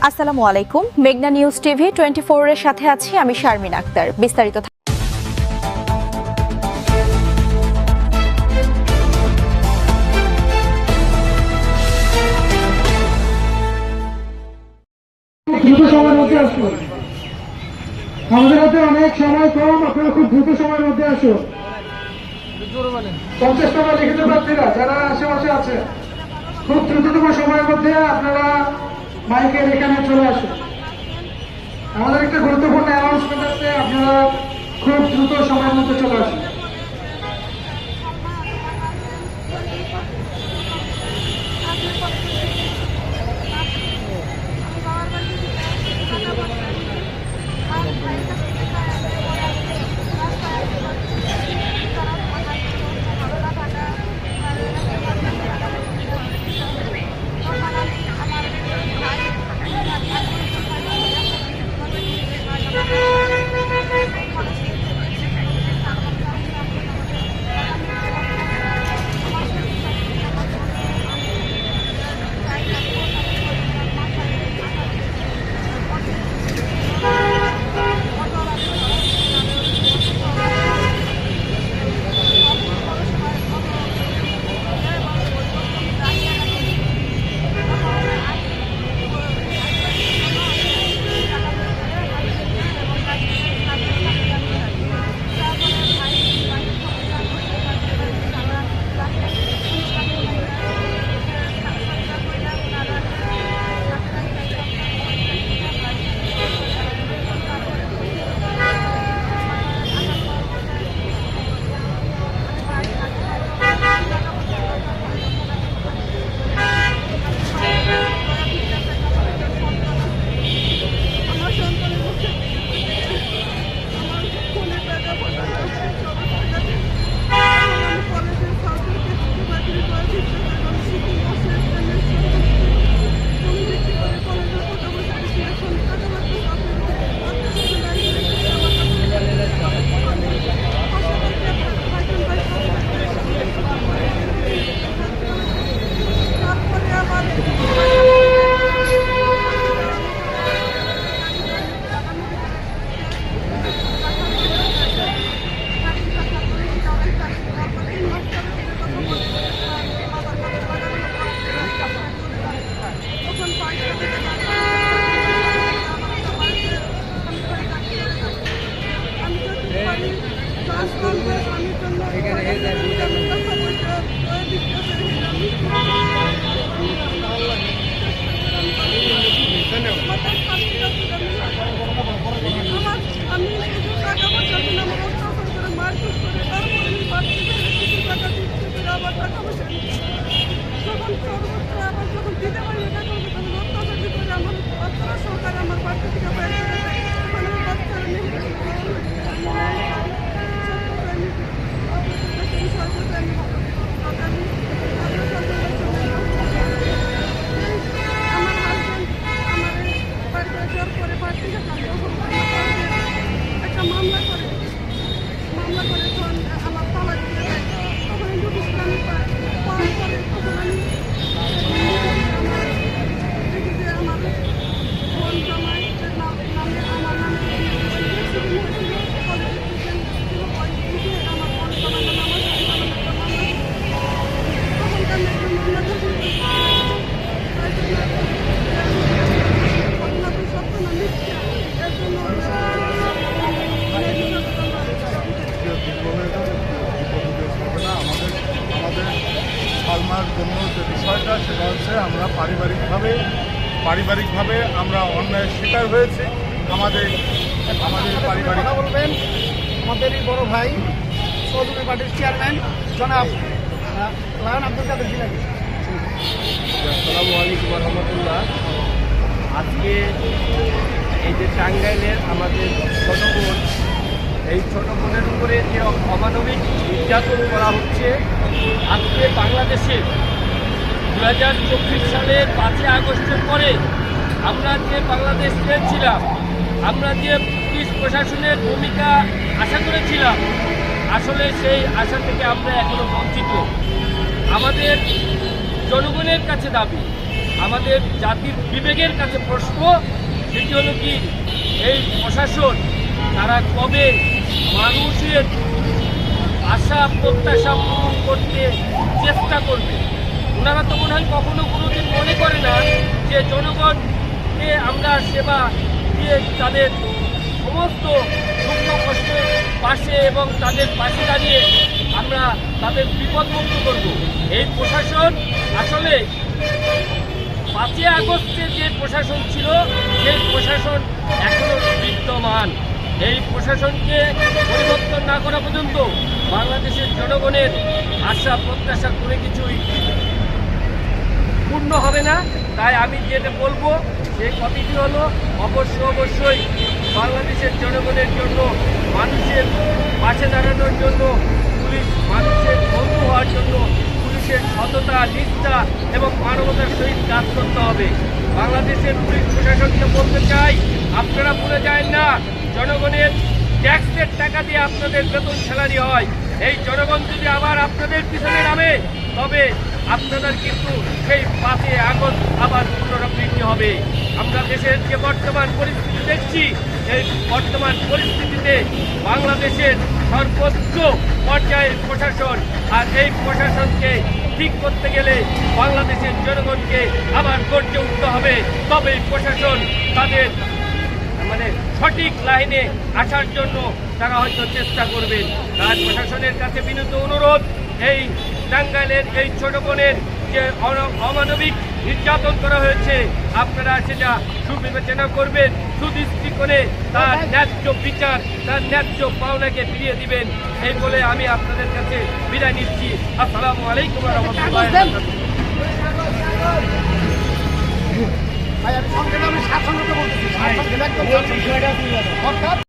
আসসালামু আলাইকুম। মেঘনা নিউজ টিভি 24 এর সাথে আছি আমি শারমিন আক্তার। বিস্তারিত আমাদের হাতে অনেক সময় কম, আপনারা খুব দ্রুত সময়ের মধ্যে আসুন। 50 টাকা লিখিত প্রার্থীরা যারা আশেপাশে আছে খুব দ্রুততম সময়ের মধ্যে আপনারা মাইকের এখানে চলে আসুন। আমাদের একটা গুরুত্বপূর্ণ অ্যানাউন্সমেন্ট আছে, আপনারা খুব দ্রুত সময়ের মধ্যে চলে আসুন। সালমার জন্য যে বিষয়টা সেটা হচ্ছে আমরা পারিবারিকভাবে আমরা অন্যায়ের শিকার হয়েছি। আমাদের পারিবারিক বলবেন আমাদেরই বড় ভাই চৌধুরী পার্টির চেয়ারম্যান জনাব লায়ন আব্দুল কাদের জিলানী। আসসালামু আলাইকুম রহমতুল্লাহ। আজকে এই যে টাঙ্গাইলের আমাদের ছোট বোন, এই ছোট বোনের উপরে যে অমানবিক নির্যাতন করা হচ্ছে, আজকে বাংলাদেশে 2024 সালের 5 আগস্টের পরে আমরা যে বাংলাদেশ পেয়েছিলাম, আমরা যে পুলিশ প্রশাসনের ভূমিকা আশা করেছিলাম, আসলে সেই আশা থেকে আমরা এখনো বঞ্চিত। আমাদের জনগণের কাছে দাবি আমাদের জাতির বিবেকের কাছে প্রশ্ন, সেটি হলো কি এই প্রশাসন তারা কবে মানুষের আশা প্রত্যাশা পূরণ করতে চেষ্টা করবে। ওনারা তো মনে হয় কখনো কোনোদিন মনে করে না যে জনগণকে আমরা সেবা দিয়ে তাদের সমস্ত দুঃখ কষ্টের পাশে এবং তাদের পাশে দাঁড়িয়ে আমরা তাদের বিপদমুক্ত করব। এই প্রশাসন আসলে 5ই আগস্টের যে প্রশাসন ছিল সেই প্রশাসন এখনো বিদ্যমান। এই প্রশাসনকে পরিবর্তন না করা পর্যন্ত বাংলাদেশের জনগণের আশা প্রত্যাশা করে কিছুই পূর্ণ হবে না। তাই আমি যেটা বলবো সেই কথাটি হলো অবশ্যই বাংলাদেশের জনগণের জন্য, মানুষের পাশে দাঁড়ানোর জন্য, পুলিশ মানুষের বন্ধু হওয়ার জন্য পুলিশের সততা, নিষ্ঠা এবং মানবতার সহিত কাজ করতে হবে। বাংলাদেশের পুলিশ প্রশাসনকে বলতে চাই, আপনারা ভুলে যায় না জনগণের ট্যাক্সের টাকা দিয়ে আপনাদের বেতন স্যালারি হয়। এই জনগণ যদি আবার আপনাদের পিছনে নামে তবে আপনাদের কিন্তু সেই 5ই আগস্ট আবার পুনরাবৃত্তি হবে। আমরা দেশের যে বর্তমান পরিস্থিতি দেখছি, এই বর্তমান পরিস্থিতিতে বাংলাদেশের সর্বোচ্চ পর্যায়ের প্রশাসন, আর এই প্রশাসনকে ঠিক করতে গেলে বাংলাদেশের জনগণকে আবার গর্জে উঠতে হবে। তবে প্রশাসন তাদের সঠিক লাইনে আসার জন্য তারা হয়তো চেষ্টা করবেন। তার প্রশাসনের কাছে বিনীত অনুরোধ, এই টাঙ্গাইলের এই ছোট বোনের যে অমানবিক নির্যাতন করা হয়েছে আপনারা সেটা সুবিবেচনা করবেন, সুদৃষ্টিকোণে তার ন্যায্য বিচার, তার ন্যায্য পাওনাকে ফিরিয়ে দিবেন। এই বলে আমি আপনাদের কাছে বিদায় নিচ্ছি। আসসালামু আলাইকুম ওয়া রাহমাতুল্লাহি ওয়া বারাকাতুহু।